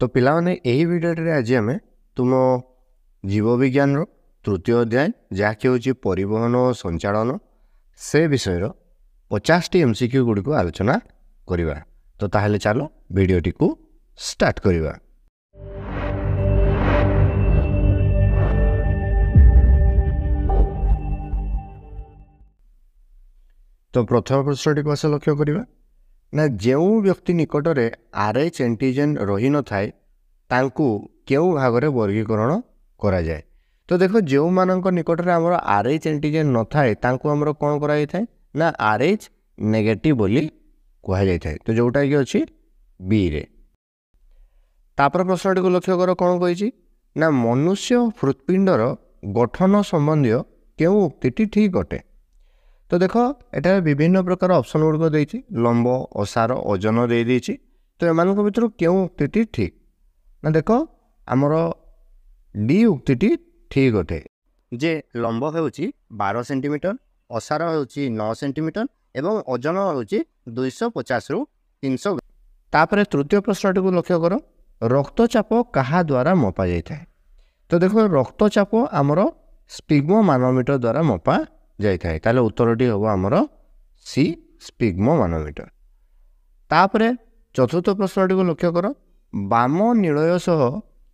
तो पिलाने यही वीडियो आज आम तुम जीवविज्ञान तृतीय अध्याय जहाँकि हूँ परिवहन और संचालन से विषय 50टी एमसीक्यू गुड़ी को आलोचना करवा। तो ताहले चलो वीडियोटी को स्टार्ट करवा। तो प्रथम प्रश्न टी आस लक्ष्य करवा ना जो व्यक्ति निकट में RH एंटीजेन रही न थाए तांकू केउ भाग में वर्गीकरण करा जाए। तो देखो जो मानक निकट में आमर RH एंटीजेन न थाए तांकू आमर कौन करा जाए ना RH नेगेटिव बोली कहा जाए। तो जोटा कि अच्छी बी रे। तापर प्रश्न को लक्ष्य कर कौन कही ना मनुष्य हृत्पिंडर गठन संबंधी केउ उक्ति ठीक अटे। तो देखो एटा विभिन्न प्रकार ऑप्शन गुड़िक देती लंब असार ओजन दे देती। तो एम भर क्यों उक्ति ठीक ना देख आमर डी उक्ति ठीक अटे जे लंब हो 12 सेंटीमीटर असार हो 9 सेंटीमीटर एवं ओजन हो 250 रु 300। तापर तृतीय प्रश्न को लक्ष्य कर रक्तचाप कहा द्वारा मपा जाए। तो देखो रक्तचाप आमर स्पिग्मो मानोमीटर द्वारा मपा जाए। ताले उत्तरटी हम आमर सी स्पिग्मो मानोमीटर। तापरे चतुर्थ प्रश्नटी को लक्ष्य कर बाम निलय सह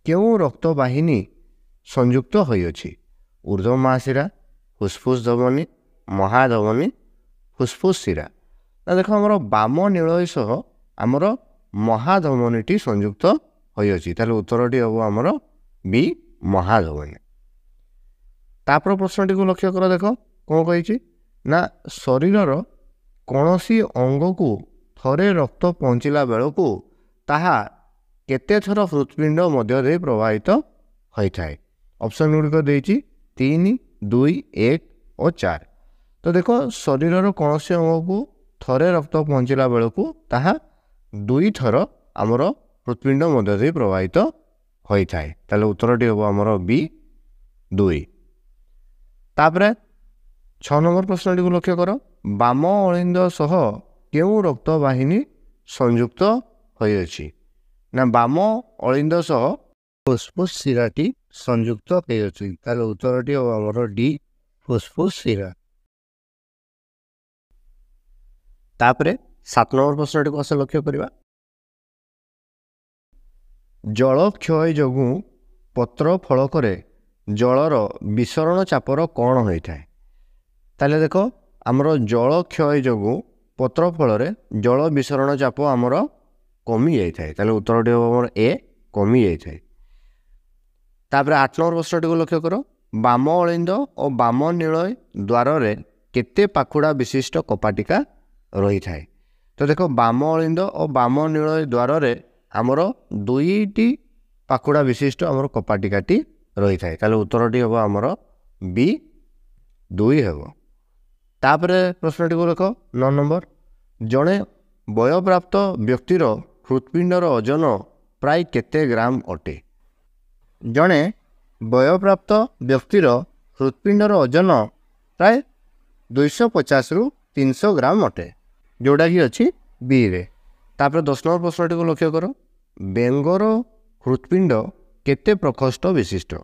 क्यों रक्तवाहिनी संयुक्त होइछि ऊर्ध्व महाशिरा फुसफुस धमनी महाधमनी फुसफुस शिरा। ना देखो आमर बाम निलय सह आमर महाधमनीटी संयुक्त होइछि। ताले उत्तरटी हम आमर बी महाधमनी। तापर प्रश्नटी को लक्ष्य कर देख कौन कही ना शरीरर कौनसी अंग को थरे रक्त पहुँचला बेलू ताहा केते थर हृत्पिंड मध्य प्रवाहित होता है। ऑप्शन गुड़िक देती 3, 2, 1 और 4। तो देखो शरीरर कौनसी अंग को थरे रक्त पहुँचला बेलू ताहा 2 थर आमर हृत्पिंड मध्य प्रवाहित होता है। ताले उत्तरटी हम आमर बी 2। तापरे 6 नंबर प्रश्न को लक्ष्य कर बाम अलिंद सह क्यों रक्तवाहिनी संयुक्त होइछि ना बाम अलिंद सह फुसफुस शिराटी संयुक्त होइछि। ताले उत्तरटी हमर डी फुसफुस शिरा। तापरे 7 नंबर प्रश्न को आस लक्ष्य करवा जल क्षय जोगु पत्र फलक जलर विसरण चापर कौन होता है। ताले देखो आमर जल क्षय जोगु पत्र फल जल विसरण चाप आमर कमी जाए। ताले उत्तरटी हम ए कमी जाए। तापर 8 नंबर प्रश्न को लक्ष्य कर बाम अलिंद और बाम निलय द्वार केते पाखुड़ा विशिष्ट कपाटिका रही थाए। तो देखो बाम अलिंद और बाम निलय द्वार आमर 2टी पाखुड़ा विशिष्ट आमर कपाटिकाटी रही थाए। ताले उत्तरटी हम आमर बी 2 हेब। तापर प्रश्नटी को देख 9 नंबर जड़े वयप्राप्त व्यक्तिर हृत्पिंडर ओजन प्राय केते ग्राम अटे। जड़े वयप्राप्त व्यक्तिर हृत्पिंडर ओजन प्राय 250 रु 300 ग्राम अटे जोटा कि अच्छी बी रे। तापर 10 नंबर प्रश्नटी को लक्ष्य कर बेंगर हृत्पिंड केते प्रकोष्ठ विशिष्ट।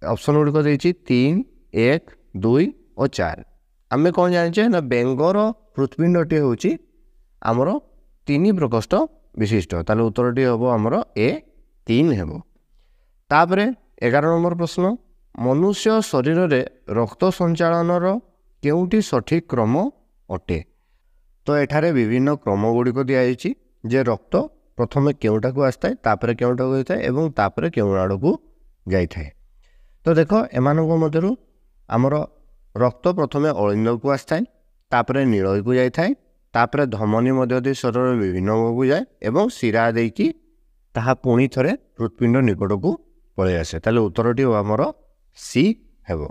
ऑप्शन गुड़िक देती 3, 1, 2 और 4। आमे कौन जाने ना बेंगर हृत्पिंडटी हूँ आमर 3 प्रकोष्ठ विशिष्ट। ताले उत्तरटी हम आमर ए 3 हेब। तापरे 11 नंबर प्रश्न मनुष्य शरीर में रक्त संचालनर केउटी सठिक क्रम अटे। तो एठारे विभिन्न क्रम गुड़िक दिखाई जे रक्त प्रथम केउटा को आसता है तापर केउटा को होता है एवं तापर केउ आड़ को जाए। तो देखो एमानक मध्यरु आमर रक्त प्रथम अलिंद को आसता है तापर नीलय को जाए तापर धमनी मध्य शरीर विभिन्न अंग को जाए एवं शिरा देकी ताहा पुणी थरे हृत्पिंड निकट को पलि आसे। ताले उत्तरटी आमर सी हेब।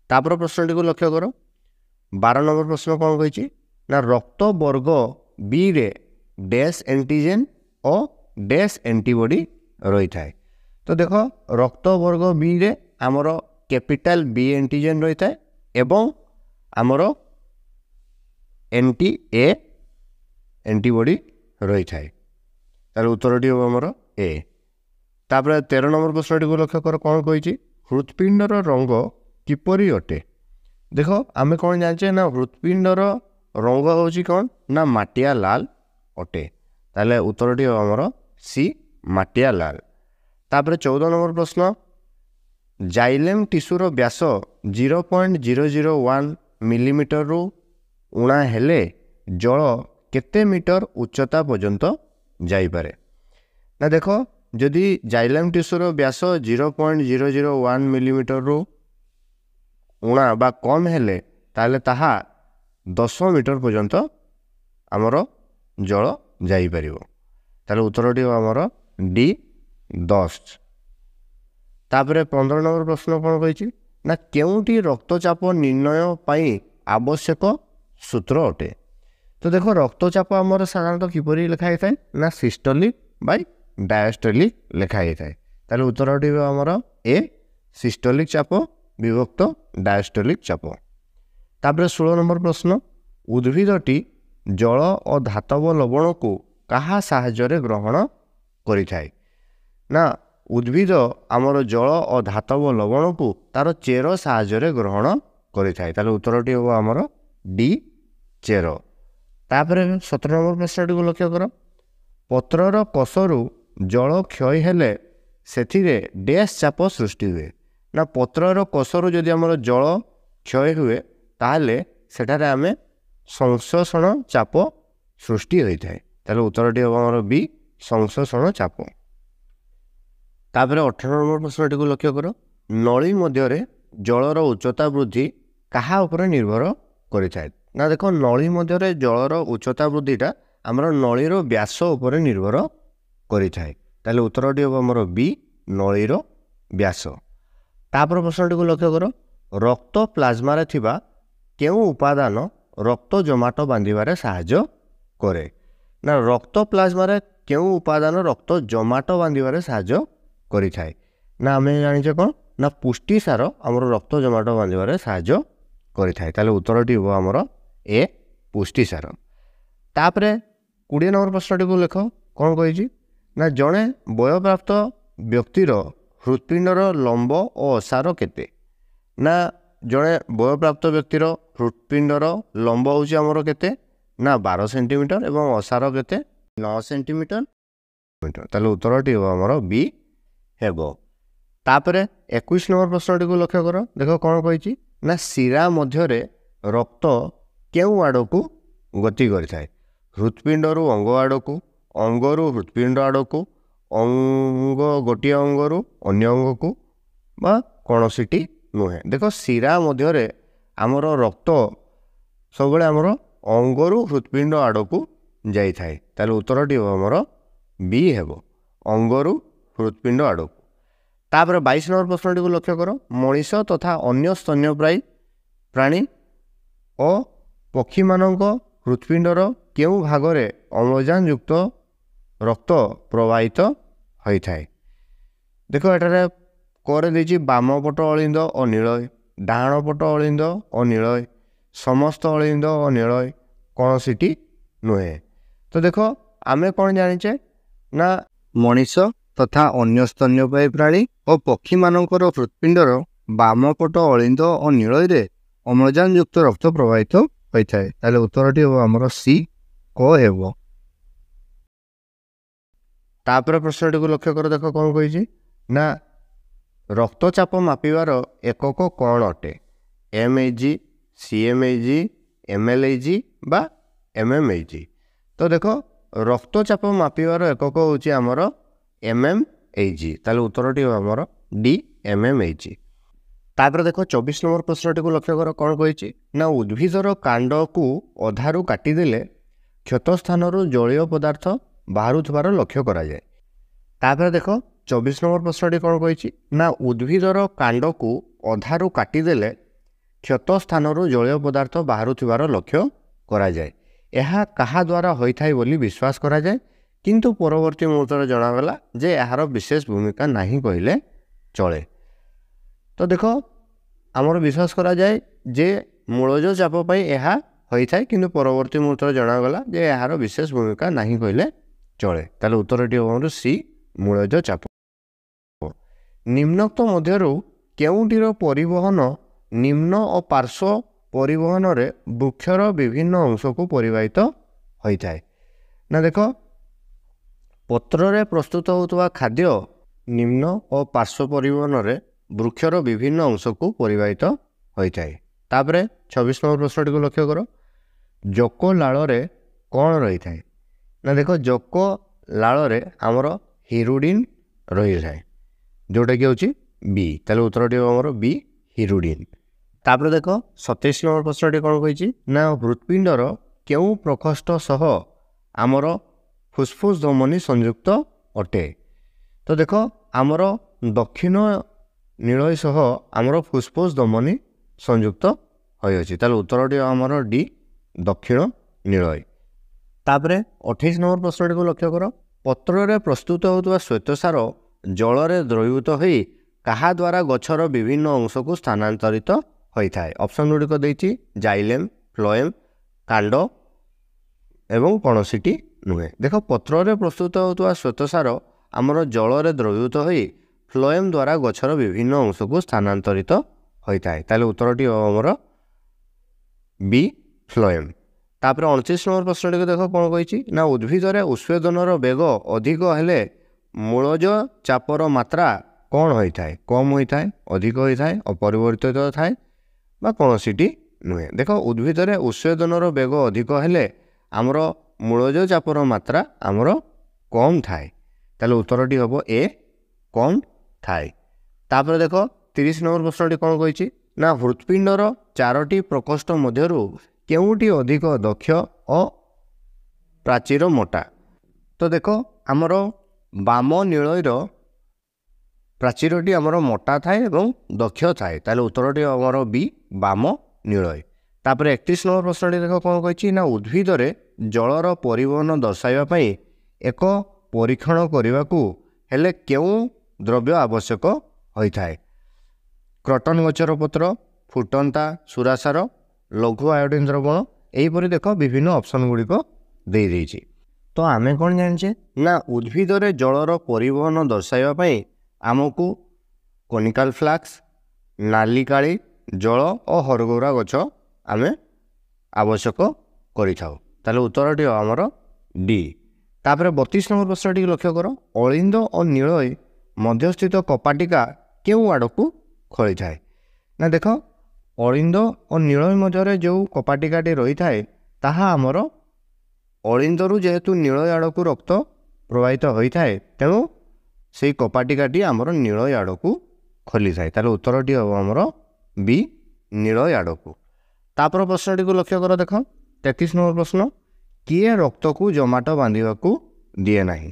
तापर प्रश्नटी को लक्ष्य कर 12 नंबर प्रश्न कौन कही ना रक्त वर्ग बी रे डैश एंटीजेन और डैश एंटीबॉडी रही थाए। तो देखो रक्त वर्ग बी रे आमर कैपिटल बी एंटीजेन रही थाए एवं आमर एंटी ए एंटीबॉडी रही थाए। ତାହେଲେ ଉତ୍ତରଟି ହେବ ଆମର ଏ। ତାପରେ 13 ନମ୍ବର ପ୍ରଶ୍ନଟିକୁ ଲକ୍ଷ୍ୟ କର କ'ଣ କହିଛି, ହୃତ୍ପିଣ୍ଡର ରଙ୍ଗ କିପରି ଅଟେ। ଦେଖ ଆମେ କ'ଣ ଜାଣିଛେ ନା ହୃତ୍ପିଣ୍ଡର ରଙ୍ଗ ହେଉଛି କ'ଣ ନା ମାଟିଆ ଲାଲ ଅଟେ। ତାହେଲେ ଉତ୍ତରଟି ହେବ ଆମର ସି ମାଟିଆ ଲାଲ। ତାପରେ 14 ନମ୍ବର ପ୍ରଶ୍ନ, ଜାଇଲେମ୍ ଟିସୁର ବ୍ୟାସ 0.001 ମିଲିମିଟରରୁ ଉଣା ହେଲେ ଜଳ କେତେ ମିଟର ଉଚ୍ଚତା ପର୍ଯ୍ୟନ୍ତ ଯାଇପାରେ। ନା ଦେଖ ଯଦି ଜାଇଲେମ୍ ଟିସୁର ବ୍ୟାସ 0.001 ମିଲିମିଟରରୁ ଉଣା ବା କମ୍ ହେଲେ ତାହେଲେ ତାହା 10 ମିଟର ପର୍ଯ୍ୟନ୍ତ ଆମର ଜଳ ଯାଇପାରିବ। ତାହେଲେ ଉତ୍ତରଟି ହେବ ଆମର ଡି 10। ତାପରେ 15 ନମ୍ବର ପ୍ରଶ୍ନ କ'ଣ କହିଛି ନା କେଉଁଟି ରକ୍ତଚାପ ନିର୍ଣ୍ଣୟ ପାଇଁ ଆବଶ୍ୟକ ସୂତ୍ର ଅଟେ। ତ ଦେଖ ରକ୍ତଚାପ ଆମର ସାଧାରଣତଃ କିପରି ଲେଖା ହେଇଥାଏ ନା ସିଷ୍ଟୋଲିକ୍ ବାଇ ଡାଏଷ୍ଟୋଲିକ୍ ଲେଖା ହେଇଥାଏ। ତାହେଲେ ଉତ୍ତରଟି ହେବ ଆମର ଏ ସିଷ୍ଟୋଲିକ୍ ଚାପ ବିଭକ୍ତ ଡାଏଷ୍ଟୋଲିକ୍ ଚାପ। ତାପରେ 16 ନମ୍ବର ପ୍ରଶ୍ନ, ଉଦ୍ଭିଦଟି ଜଳ ଓ ଧାତବ ଲବଣକୁ କାହା ସାହାଯ୍ୟରେ ଗ୍ରହଣ କରିଥାଏ। ନା ଉଦ୍ଭିଦ ଆମର ଜଳ ଓ ଧାତବ ଲବଣକୁ ତାର ଚେର ସାହାଯ୍ୟରେ ଗ୍ରହଣ କରିଥାଏ। ତାହେଲେ ଉତ୍ତରଟି ହେବ ଆମର ଡି ଚେର। ତାପରେ 17 ନମ୍ବର ପ୍ରଶ୍ନଟିକୁ ଲକ୍ଷ୍ୟ କର, ପତ୍ରର କୋଷରୁ ଜଳ କ୍ଷୟ ହେଲେ ସେଥିରେ ଡ୍ୟାସ୍ ଚାପ ସୃଷ୍ଟି ହୁଏ। ନା ପତ୍ରର କୋଷରୁ ଯଦି ଆମର ଜଳ କ୍ଷୟ ହୁଏ ତାହେଲେ ସେଠାରେ ଆମେ ସଂଶୋଷଣ ଚାପ ସୃଷ୍ଟି ହୋଇଥାଏ। ତାହେଲେ ଉତ୍ତରଟି ହେବ ଆମର ବି ସଂଶୋଷଣ ଚାପ। ତାପରେ 18 ନମ୍ବର ପ୍ରଶ୍ନଟିକୁ ଲକ୍ଷ୍ୟ କର, ନଳୀ ମଧ୍ୟରେ ଜଳର ଉଚ୍ଚତା ବୃଦ୍ଧି କାହା ଉପରେ ନିର୍ଭର କରିଥାଏ। ନା ଦେଖ ନଳୀ ମଧ୍ୟରେ ଜଳର ଉଚ୍ଚତା ବୃଦ୍ଧିଟା ଆମର ନଳୀର ବ୍ୟାସ ଉପରେ ନିର୍ଭର କରିଥାଏ। ତାହେଲେ ଉତ୍ତରଟି ହେବ ଆମର ବି ନଳୀର ବ୍ୟାସ। ତାପରେ ପ୍ରଶ୍ନଟିକୁ ଲକ୍ଷ୍ୟ କର, ରକ୍ତ ପ୍ଲାଜମାରେ ଥିବା କେଉଁ ଉପାଦାନ ରକ୍ତ ଜମାଟ ବାନ୍ଧିବାରେ ସାହାଯ୍ୟ କରେ। ନା ରକ୍ତ ପ୍ଲାଜମାରେ କେଉଁ ଉପାଦାନ ରକ୍ତ ଜମାଟ ବାନ୍ଧିବାରେ ସାହାଯ୍ୟ କରିଥାଏ। ନା ଆମେ ଜାଣିଛେ କ'ଣ ନା ପୁଷ୍ଟିସାର ଆମର ରକ୍ତ ଜମାଟ ବାନ୍ଧିବାରେ ସାହାଯ୍ୟ କରିଥାଏ। ତାହେଲେ ଉତ୍ତରଟି ହେବ ଆମର ଏ ପୁଷ୍ଟିସାର। ତାପରେ 20 ନମ୍ବର ପ୍ରଶ୍ନଟିକୁ ଲେଖ କ'ଣ କହିଛି ନା ଜଣେ ବୟପ୍ରାପ୍ତ ବ୍ୟକ୍ତିର ହୃତ୍ପିଣ୍ଡର ଲମ୍ବ ଓ ଓସାର କେତେ। ନା ଜଣେ ବୟପ୍ରାପ୍ତ ବ୍ୟକ୍ତିର ହୃତ୍ପିଣ୍ଡର ଲମ୍ବ ହେଉଛି ଆମର କେତେ ନା 12 ସେଣ୍ଟିମିଟର ଏବଂ ଓସାର କେତେ 9 ସେଣ୍ଟିମିଟର। ତାହେଲେ ଉତ୍ତରଟି ହେବ ଆମର ବି ହେବ। ତାପରେ 21 ନମ୍ବର ପ୍ରଶ୍ନଟିକୁ ଲକ୍ଷ୍ୟ କର, ଦେଖ କ'ଣ କହିଛି ନା ଶିରା ମଧ୍ୟରେ ରକ୍ତ କେଉଁ ଆଡ଼କୁ ଗତି କରିଥାଏ। ହୃତ୍ପିଣ୍ଡରୁ ଅଙ୍ଗ ଆଡ଼କୁ, ଅଙ୍ଗରୁ ହୃତ୍ପିଣ୍ଡ ଆଡ଼କୁ, ଗୋଟିଏ ଅଙ୍ଗରୁ ଅନ୍ୟ ଅଙ୍ଗକୁ ବା କୌଣସିଟି ନୁହେଁ। ଦେଖ ଶିରା ମଧ୍ୟରେ ଆମର ରକ୍ତ ସବୁବେଳେ ଆମର ଅଙ୍ଗରୁ ହୃତ୍ପିଣ୍ଡ ଆଡ଼କୁ ଯାଇଥାଏ। ତାହେଲେ ଉତ୍ତରଟି ହେବ ଆମର ବି ହେବ ଅଙ୍ଗରୁ ହୃତ୍ପିଣ୍ଡ ଆଡ଼କୁ। ତାପରେ 22 ନମ୍ବର ପ୍ରଶ୍ନଟିକୁ ଲକ୍ଷ୍ୟ କର, ମଣିଷ ତଥା ଅନ୍ୟ ସ୍ତନ୍ୟପାୟୀ ପ୍ରାଣୀ ଓ ପକ୍ଷୀମାନଙ୍କ ହୃତ୍ପିଣ୍ଡର କେଉଁ ଭାଗରେ ଅମ୍ଳଜାନ ଯୁକ୍ତ ରକ୍ତ ପ୍ରବାହିତ ହୋଇଥାଏ। ଦେଖ ଏଠାରେ କରିଦେଇଛି ବାମ ପଟ ଅଳିନ୍ଦ ଓ ନୀଳୟ, ଡାହାଣ ପଟ ଅଳିନ୍ଦ ଓ ନୀଳୟ, ସମସ୍ତ ଅଳିନ୍ଦ ଓ ନୀଳୟ, କୌଣସିଟି ନୁହେଁ। ତ ଦେଖ ଆମେ କ'ଣ ଜାଣିଛେ ନା ମଣିଷ ତଥା ଅନ୍ୟ ସ୍ତନ୍ୟପାୟୀ ପ୍ରାଣୀ ଓ ପକ୍ଷୀମାନଙ୍କର ହୃତ୍ପିଣ୍ଡର ବାମ ପଟ ଅଳିନ୍ଦ ଓ ନୀଳୟରେ ଅମ୍ଳଜାନ ଯୁକ୍ତ ରକ୍ତ ପ୍ରବାହିତ ହୋଇଥାଏ। ତାହେଲେ ଉତ୍ତରଟି ହେବ ଆମର ସି କ ହେବ। ତାପରେ ପ୍ରଶ୍ନଟିକୁ ଲକ୍ଷ୍ୟ କର, ଦେଖ କ'ଣ କହିଛି ନା ରକ୍ତଚାପ ମାପିବାର ଏକକ କ'ଣ ଅଟେ। MAG, CMAG, MLAG ବା MMAG। ତ ଦେଖ ରକ୍ତଚାପ ମାପିବାର ଏକକ ହେଉଛି ଆମର MMAG। ତାହେଲେ ଉତ୍ତରଟି ହେବ ଆମର ଡି MMAG। ତାପରେ ଦେଖ 24 ନମ୍ବର ପ୍ରଶ୍ନଟିକୁ ଲକ୍ଷ୍ୟ କର, କ'ଣ କହିଛି ନା ଉଦ୍ଭିଦର କାଣ୍ଡକୁ ଅଧାରୁ କାଟିଦେଲେ କ୍ଷତ ସ୍ଥାନରୁ ଜଳୀୟ ପଦାର୍ଥ ବାହାରୁଥିବାର ଲକ୍ଷ୍ୟ କରାଯାଏ। ତାପରେ ଦେଖ 24 ନମ୍ବର ପ୍ରଶ୍ନଟି କ'ଣ କହିଛି ନା ଉଦ୍ଭିଦର କାଣ୍ଡକୁ ଅଧାରୁ କାଟିଦେଲେ କ୍ଷତ ସ୍ଥାନରୁ ଜଳୀୟ ପଦାର୍ଥ ବାହାରୁଥିବାର ଲକ୍ଷ୍ୟ କରାଯାଏ। ଏହା କାହା ଦ୍ୱାରା ହୋଇଥାଏ ବୋଲି ବିଶ୍ୱାସ କରାଯାଏ, କିନ୍ତୁ ପରବର୍ତ୍ତୀ ମୁହୂର୍ତ୍ତରେ ଜଣାଗଲା ଯେ ଏହାର ବିଶେଷ ଭୂମିକା ନାହିଁ କହିଲେ ଚଳେ। ତ ଦେଖ ଆମର ବିଶ୍ୱାସ କରାଯାଏ ଯେ ମୂଳଜ ଚାପ ପାଇଁ ଏହା ହୋଇଥାଏ, କିନ୍ତୁ ପରବର୍ତ୍ତୀ ମୁହୂର୍ତ୍ତରେ ଜଣାଗଲା ଯେ ଏହାର ବିଶେଷ ଭୂମିକା ନାହିଁ କହିଲେ ଚଳେ। ତାହେଲେ ଉତ୍ତରଟି ହେବ ଆମର ସି ମୂଳଜ ଚାପ। ନିମ୍ନୋକ୍ତ ମଧ୍ୟରୁ କେଉଁଟିର ପରିବହନ ନିମ୍ନ ଓ ପାର୍ଶ୍ୱ ପରିବହନରେ ବୃକ୍ଷର ବିଭିନ୍ନ ଅଂଶକୁ ପରିବାହିତ ହୋଇଥାଏ। ନା ଦେଖ, ପତ୍ରରେ ପ୍ରସ୍ତୁତ ହେଉଥିବା ଖାଦ୍ୟ ନିମ୍ନ ଓ ପାର୍ଶ୍ୱ ପରିବହନରେ ବୃକ୍ଷର ବିଭିନ୍ନ ଅଂଶକୁ ପରିବାହିତ ହୋଇଥାଏ। ତାପରେ 26 ନମ୍ବର ପ୍ରଶ୍ନଟିକୁ ଲକ୍ଷ୍ୟ କର। ଜୋକ ଲାଳରେ କ'ଣ ରହିଥାଏ? ନା ଦେଖ, ଜୋକ ଲାଳରେ ଆମର ହିରୁଡ଼ିନ୍ ରହିଥାଏ, ଯେଉଁଟାକି ହେଉଛି ବି। ତାହେଲେ ଉତ୍ତରଟି ହେବ ଆମର ବି ହିରୁଡ଼ିନ୍। ତାପରେ ଦେଖ 27 ନମ୍ବର ପ୍ରଶ୍ନଟି କ'ଣ କହିଛି? ନା ହୃତ୍ପିଣ୍ଡର କେଉଁ ପ୍ରକୋଷ୍ଠ ସହ ଆମର ଫୁସ୍ଫୁସ୍ ଧମନୀ ସଂଯୁକ୍ତ ଅଟେ? ତ ଦେଖ, ଆମର ଦକ୍ଷିଣ ନୀଳୟ ସହ ଆମର ଫୁସ୍ଫୁସ୍ ଧମନୀ ସଂଯୁକ୍ତ ହୋଇଅଛି। ତାହେଲେ ଉତ୍ତରଟି ଆମର ଡି ଦକ୍ଷିଣ ନୀଳୟ। ତାପରେ 28 ନମ୍ବର ପ୍ରଶ୍ନଟିକୁ ଲକ୍ଷ୍ୟ କର। ପତ୍ରରେ ପ୍ରସ୍ତୁତ ହେଉଥିବା ଶ୍ୱେତସାର ଜଳରେ ଦ୍ରବୀଭୂତ ହୋଇ କାହା ଦ୍ୱାରା ଗଛର ବିଭିନ୍ନ ଅଂଶକୁ ସ୍ଥାନାନ୍ତରିତ ହୋଇଥାଏ? ଅପସନ୍ ଗୁଡ଼ିକ ଦେଇଛି ଜାଇଲେମ୍, ଫ୍ଲୋଏମ୍, କାଣ୍ଡ ଏବଂ କୌଣସିଟି ନୁହେଁ। ଦେଖ, ପତ୍ରରେ ପ୍ରସ୍ତୁତ ହେଉଥିବା ଶ୍ୱେତସାର ଆମର ଜଳରେ ଦ୍ରବୀଭୂତ ହୋଇ ଫ୍ଲୋଏମ୍ ଦ୍ୱାରା ଗଛର ବିଭିନ୍ନ ଅଂଶକୁ ସ୍ଥାନାନ୍ତରିତ ହୋଇଥାଏ। ତାହେଲେ ଉତ୍ତରଟି ଆମର ବି ଫ୍ଲୋଏମ୍। ତାପରେ 29 ନମ୍ବର ପ୍ରଶ୍ନଟିକୁ ଦେଖ କ'ଣ କହିଛି? ନା ଉଦ୍ଭିଦରେ ଉତ୍ସେଦନର ବେଗ ଅଧିକ ହେଲେ ମୂଳଜ ଚାପର ମାତ୍ରା କ'ଣ ହୋଇଥାଏ? କମ୍ ହୋଇଥାଏ, ଅଧିକ ହୋଇଥାଏ, ଅପରିବର୍ତ୍ତିତ ଥାଏ ବା କୌଣସିଟି ନୁହେଁ। ଦେଖ, ଉଦ୍ଭିଦରେ ଉତ୍ସେଦନର ବେଗ ଅଧିକ ହେଲେ ଆମର ମୂଳଜ ଚାପର ମାତ୍ରା ଆମର କମ୍ ଥାଏ। ତାହେଲେ ଉତ୍ତରଟି ହେବ ଏ କମ୍ ଥାଏ। ତାପରେ ଦେଖ 30 ନମ୍ବର ପ୍ରଶ୍ନଟି କ'ଣ କହିଛି? ନା ହୃତ୍ପିଣ୍ଡର 4ଟି ପ୍ରକୋଷ୍ଠ ମଧ୍ୟରୁ କେଉଁଟି ଅଧିକ ଦକ୍ଷ ଓ ପ୍ରାଚୀର ମୋଟା? ତ ଦେଖ, ଆମର ବାମ ନୀଳୟର ପ୍ରାଚୀରଟି ଆମର ମୋଟା ଥାଏ ଏବଂ ଦକ୍ଷ ଥାଏ। ତାହେଲେ ଉତ୍ତରଟି ଆମର ବି ବାମ ନୀଳୟ। ତାପରେ 31 ନମ୍ବର ପ୍ରଶ୍ନଟି ଦେଖ କ'ଣ କହିଛି? ନା ଉଦ୍ଭିଦରେ ଜଳର ପରିବହନ ଦର୍ଶାଇବା ପାଇଁ ଏକ ପରୀକ୍ଷଣ କରିବାକୁ ହେଲେ କେଉଁ ଦ୍ରବ୍ୟ ଆବଶ୍ୟକ ହୋଇଥାଏ? କ୍ରଟନ ଗଛର ପତ୍ର, ଫୁଟନ୍ତା ସୁରାସାର, ଲଘୁ ଆୟୋଡିନ୍ ଦ୍ରବଣ, ଏହିପରି ଦେଖ ବିଭିନ୍ନ ଅପସନ୍ ଗୁଡ଼ିକ ଦେଇଛି। ତ ଆମେ କ'ଣ ଜାଣିଛେ? ନା ଉଦ୍ଭିଦରେ ଜଳର ପରିବହନ ଦର୍ଶାଇବା ପାଇଁ ଆମକୁ କନିକାଲ ଫ୍ଲାକ୍ସ, ନାଲିକାଳି ଜଳ ଓ ହରଗୌରା ଗଛ ଆମେ ଆବଶ୍ୟକ କରିଥାଉ। ତାହେଲେ ଉତ୍ତରଟି ଆମର ଡି। ତାପରେ 32 ନମ୍ବର ପ୍ରଶ୍ନଟିକୁ ଲକ୍ଷ୍ୟ କର। ଅଳିନ୍ଦ ଓ ନୀଳୟ ମଧ୍ୟସ୍ଥିତ କପାଟିକା କେଉଁ ଆଡ଼କୁ ଖୋଳିଥାଏ? ନା ଦେଖ, ଅଳିନ୍ଦ ଓ ନୀଳୟ ମଧ୍ୟରେ ଯେଉଁ କପାଟିକାଟି ରହିଥାଏ ତାହା ଆମର ଅଳିନ୍ଦରୁ ଯେହେତୁ ନୀଳୟ ଆଡ଼କୁ ରକ୍ତ ପ୍ରବାହିତ ହୋଇଥାଏ, ତେଣୁ ସେଇ କପାଟିକାଟି ଆମର ନୀଳୟ ଆଡ଼କୁ ଖୋଲିଥାଏ। ତାହେଲେ ଉତ୍ତରଟି ହେବ ଆମର ବି ନୀଳୟ ଆଡ଼କୁ। ତାପରେ ପ୍ରଶ୍ନଟିକୁ ଲକ୍ଷ୍ୟ କର। ଦେଖ 33 ନମ୍ବର ପ୍ରଶ୍ନ। କିଏ ରକ୍ତକୁ ଜମାଟ ବାନ୍ଧିବାକୁ ଦିଏ ନାହିଁ?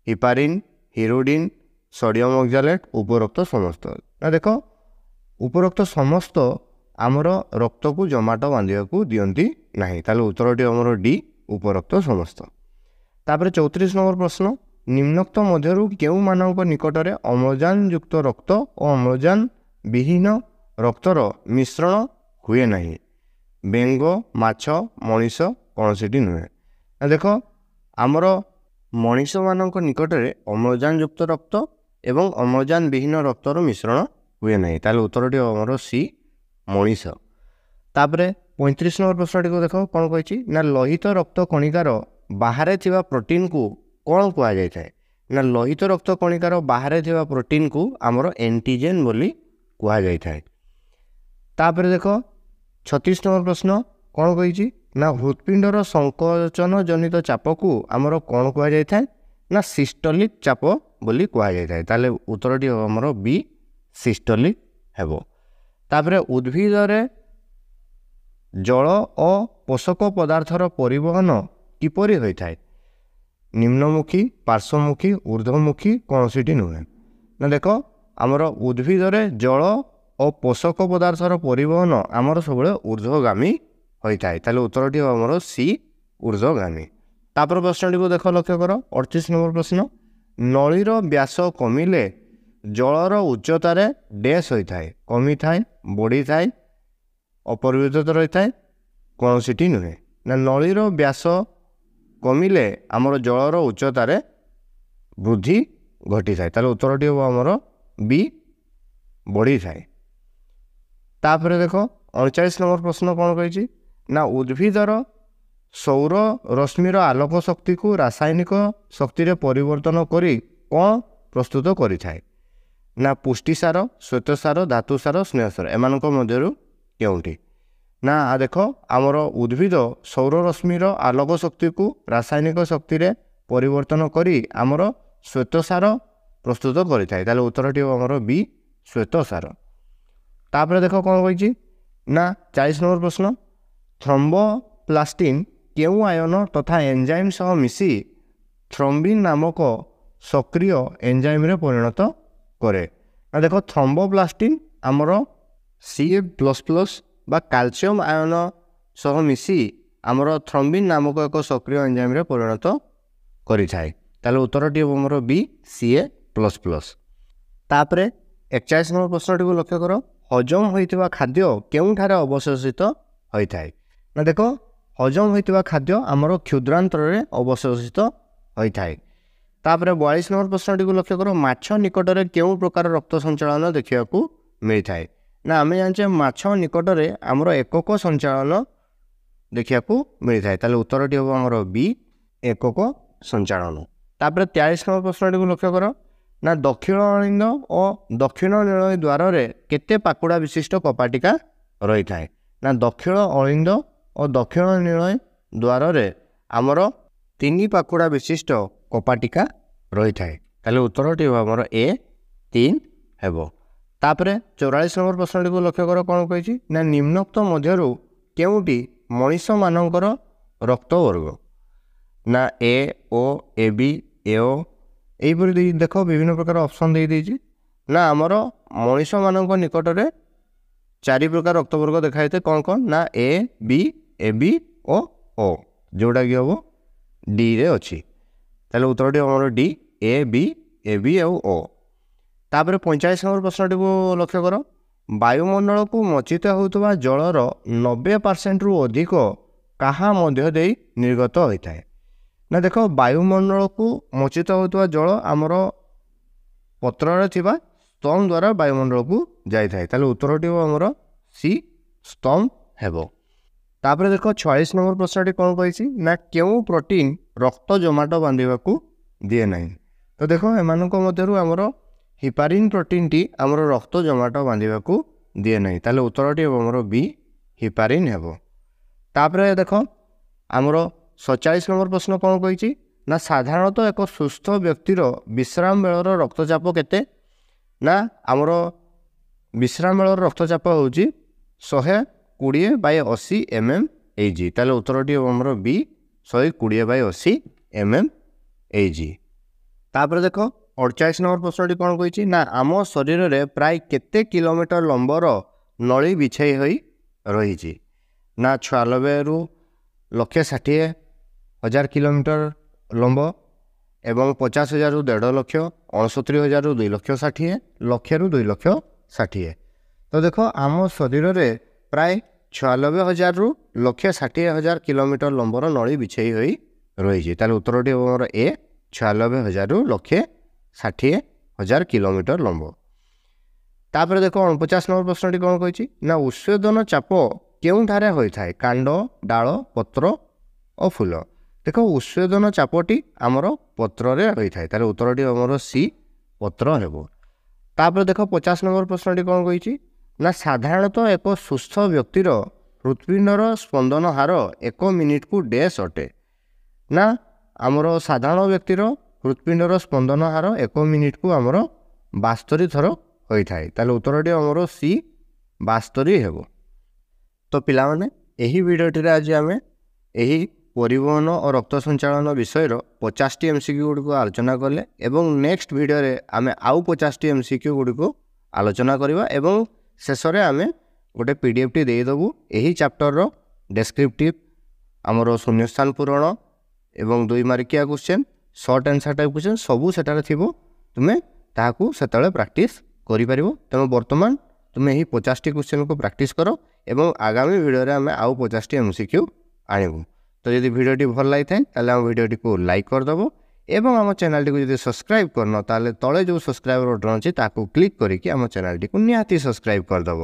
ହିପାରିନ୍, ହିରୁଡ଼ିନ୍, ସୋଡ଼ିୟମ୍ ଅକ୍ଜାଲେଟ୍, ଉପରୋକ୍ତ ସମସ୍ତ। ନା ଦେଖ, ଉପରୋକ୍ତ ସମସ୍ତ ଆମର ରକ୍ତକୁ ଜମାଟ ବାନ୍ଧିବାକୁ ଦିଅନ୍ତି ନାହିଁ। ତାହେଲେ ଉତ୍ତରଟି ଆମର ଡି ଉପରୋକ୍ତ ସମସ୍ତ। ତାପରେ 34 ନମ୍ବର ପ୍ରଶ୍ନ। ନିମ୍ନୋକ୍ତ ମଧ୍ୟରୁ କେଉଁମାନଙ୍କ ନିକଟରେ ଅମ୍ଳଜାନ ଯୁକ୍ତ ରକ୍ତ ଓ ଅମ୍ଳଜାନ ବିହୀନ ରକ୍ତର ମିଶ୍ରଣ ହୁଏ ନାହିଁ? ବେଙ୍ଗ, ମାଛ, ମଣିଷ, କୌଣସିଟି ନୁହେଁ। ନା ଦେଖ, ଆମର ମଣିଷମାନଙ୍କ ନିକଟରେ ଅମ୍ଳଜାନ ଯୁକ୍ତ ରକ୍ତ ଏବଂ ଅମ୍ଳଜାନ ବିହୀନ ରକ୍ତର ମିଶ୍ରଣ ହୁଏ ନାହିଁ। ତାହେଲେ ଉତ୍ତରଟି ଆମର ସି ମଣିଷ। ତାପରେ 35 ନମ୍ବର ପ୍ରଶ୍ନଟିକୁ ଦେଖ କ'ଣ କହିଛି? ନା ଲୋହିତ ରକ୍ତ କଣିକାର ବାହାରେ ଥିବା ପ୍ରୋଟିନ୍କୁ କ'ଣ କୁହାଯାଇଥାଏ? ନା ଲୋହିତ ରକ୍ତ କଣିକାର ବାହାରେ ଥିବା ପ୍ରୋଟିନ୍କୁ ଆମର ଏଣ୍ଟିଜେନ୍ ବୋଲି କୁହାଯାଇଥାଏ। ତାପରେ ଦେଖ 36 ନମ୍ବର ପ୍ରଶ୍ନ କ'ଣ କହିଛି? ନା ହୃତ୍ପିଣ୍ଡର ସଂକୋଚନ ଜନିତ ଚାପକୁ ଆମର କ'ଣ କୁହାଯାଇଥାଏ? ନା ସିଷ୍ଟୋଲିକ୍ ଚାପ ବୋଲି କୁହାଯାଇଥାଏ। ତାହେଲେ ଉତ୍ତରଟି ହେବ ଆମର ବି ସିଷ୍ଟୋଲିକ୍ ହେବ। ତାପରେ ଉଦ୍ଭିଦରେ ଜଳ ଓ ପୋଷକ ପଦାର୍ଥର ପରିବହନ କିପରି ହୋଇଥାଏ? ନିମ୍ନମୁଖୀ, ପାର୍ଶ୍ୱମୁଖୀ, ଊର୍ଦ୍ଧ୍ୱମୁଖୀ, କୌଣସିଟି ନୁହେଁ। ନା ଦେଖ, ଆମର ଉଦ୍ଭିଦରେ ଜଳ ଓ ପୋଷକ ପଦାର୍ଥର ପରିବହନ ଆମର ସବୁବେଳେ ଊର୍ଦ୍ଧ୍ୱଗାମୀ ହୋଇଥାଏ। ତାହେଲେ ଉତ୍ତରଟି ହେବ ଆମର ସି ଊର୍ଦ୍ଧ୍ୱଗାମୀ। ତାପରେ ପ୍ରଶ୍ନଟିକୁ ଦେଖ ଲକ୍ଷ୍ୟ କର। 38 ନମ୍ବର ପ୍ରଶ୍ନ। ନଳୀର ବ୍ୟାସ କମିଲେ ଜଳର ଉଚ୍ଚତାରେ ଡ୍ୟାସ୍ ହୋଇଥାଏ? କମିଥାଏ, ବଢ଼ିଥାଏ, ଅପରିବର୍ତ୍ତିତ ରହିଥାଏ, କୌଣସିଟି ନୁହେଁ। ନା ନଳୀର ବ୍ୟାସ कमिले आमर जलर उच्चतार वृद्धि घटी थाए ताले उत्तरटी हम आमर बी बढ़ी थाए। तापर देख 39 नंबर प्रश्न कौन कही ना उद्भिदर सौर रश्मिर आलोक शक्ति को रासायनिक शक्ति रे परिवर्तन करी कौन प्रस्तुत करि थाए ना पुष्टिसार श्वेतसार धातुसार स्नेहसार एमानक मध्यरु केउंटी ना देख आमर उद्भिद सौर रश्मिर आलोक शक्ति को रासायनिक शक्ति रे परिवर्तन करी आमर श्वेतसार प्रस्तुत करि थाए ताले उत्तरटी आमर बी श्वेतसार। तापर देख कौन कही ना 40 नंबर प्रश्न थ्रोम्बोप्लास्टिन केउ आयन तथा एंजाइम सह मिसी थ्रोम्बिन नामक सक्रिय एंजाइम रे परिणत करे ना देख थ्रोम्बोप्लास्टिन आमर Ca++ बा कैल्शियम आयन सह मिसी आमर थ्रोम्बिन नामक एक सक्रिय एंजाइम रे परिणत करि थाए ताले उत्तरटी हमर बी Ca++। तापर 41 नंबर प्रश्नटी को लक्ष्य कर हजम होइतिबा खाद्य केउठारे अवशोषित होइथाए ना देख हजम होइतिबा खाद्य आमर क्षुद्रांतर रे अवशोषित होइथाए। तापर 42 नंबर प्रश्नटी को लक्ष्य कर माछ निकटरे केउ प्रकार रक्त संचालन देखिया को मिलथाए ना आमे जानचे माछ निकटरे आमर एकक संचालन देखिया को मिलथाए ताले उत्तरटी हो हमर बी एकक संचालन। तापर 43 नंबर प्रश्नटी को लक्ष्य कर ना दक्षिण अलिंद और दक्षिण निलय द्वार रे केते पाकुड़ा विशिष्ट कपाटिका रही थाए ना दक्षिण अलिंद और दक्षिण निलय द्वार रे आमर 3 पाकुड़ा विशिष्ट कपाटिका रही थाए ताले उत्तरटी हमर ए 3 हेबो। तापर 44 नंबर प्रश्नटी को लक्ष्य कर कौन कही ना निम्नोक्त मध्यरु केउटी मनीष मानकर रक्त वर्ग ना ए ओ ए बी एओ यहीपरि देख विभिन्न प्रकार ऑप्शन दे दीजिए ना आमर मनीष मानक निकट में 4 प्रकार रक्तवर्ग देखाई थे कौन कौन ना ए बी ओ जोटा कि हम डी रे अच्छी ताले उत्तरटी हमर डी ए बी ओ। तापर 45 नंबर प्रश्नटी को लक्ष्य कर वायुमंडल को मचित होता जलर 90% रु अधिक कहा मध्य दे निर्गत होता है ना देख वायुमंडल को मचित होता जल आमर पत्र स्तंभ द्वारा वायुमंडल को जाए ताले उत्तरटी हमर सी स्तंभ हेबो। तापर देख 46 नंबर प्रश्नटी कौन कही ना क्यों प्रोटीन रक्त जमाट बांधा को दिए ना तो देख एम मध्यरु आमर हिपारिन प्रोटीन टी आमर रक्त जमाट बांधा को दिए ना ताले उत्तरटी हमर बी हिपारिन हेबो। तापर देख आमर 47 नंबर प्रश्न कौन कही ना साधारणतः एक सुस्थ व्यक्तिर विश्राम बेलर रक्तचाप केते ना आमर विश्राम बेलर रक्तचाप हूँ 120/80 mmHg ताले उत्तरटी हमर बी 120/80 mmHg। तापर देख 48 नंबर प्रश्नटी कौन कही ना आम शरीर रे प्राय केते किलोमीटर लंबर नली बिछाई होई रही ना 96 रु 160,000 किलोमीटर लंब एवं 50,000 रु 1.5 लाख 69,000 रु 2,60,000 लक्ष रु 2,60,000 तो देख आम शरीर रे प्राय 96,000 रु 160,000 किलोमीटर लंबर नली बिछाई होई रही ताले उत्तरटी हमर ए 96,000 रु 160,000 किलोमीटर लंब। तापर देख 49 नंबर प्रश्नटी कौन कही ना उच्छेदन चाप केउठारे होइथाए कांड डाल पत्र और फूल देख उच्छेदन चापटी आमर पत्र रे होइथाए तारे उत्तरटी हमर सी पत्र हेबो। तापर देख 50 नंबर प्रश्नटी कौन कही ना साधारणतः एक सुस्थ व्यक्तिर हृत्पिंडर स्पंदन हार 1 मिनिट को डैश अटे ना आमर साधारण व्यक्तिर हृत्पिंडर स्पंदन हार 1 मिनिट को आमर 72 थर होइथाए ताले उत्तरटी हमर सी 72 हेबो। तो पिला माने एही वीडियोटी रे आज आमे एही परिवहन और रक्त संचालन विषय 50 MCQ गुड़ी को आलोचना कले एवं नेक्स्ट वीडियो रे आमे आउ 50 MCQ गुड़ी को आलोचना करवा एवं शेष रे आमे गोटे PDF टी दे दबु एही चैप्टर रो डेस्क्रिप्टिव आमर शून्यस्थान पूरण एवं 2 मार्किया question short answer type question सबू सेटारे थिबो तुमे ताहाकू सेतले प्रैक्टिस करि परिबो। तेणु वर्तमान तुमे ही 50 क्वेश्चन को प्रैक्टिस करो एवं आगामी वीडियो रे आमे आउ 50 MCQ आनिबु। तो जदि भिडियोटी भल लगी थाए ताले आम भिडियोटी को लाइक करदेव एवं आम चैनल को जब सब्सक्राइब करन ताले तले जो सब्सक्राइब बटन अच्छी ताकू क्लिक करके आम चैनल को निहाती सब्सक्राइब करदेव।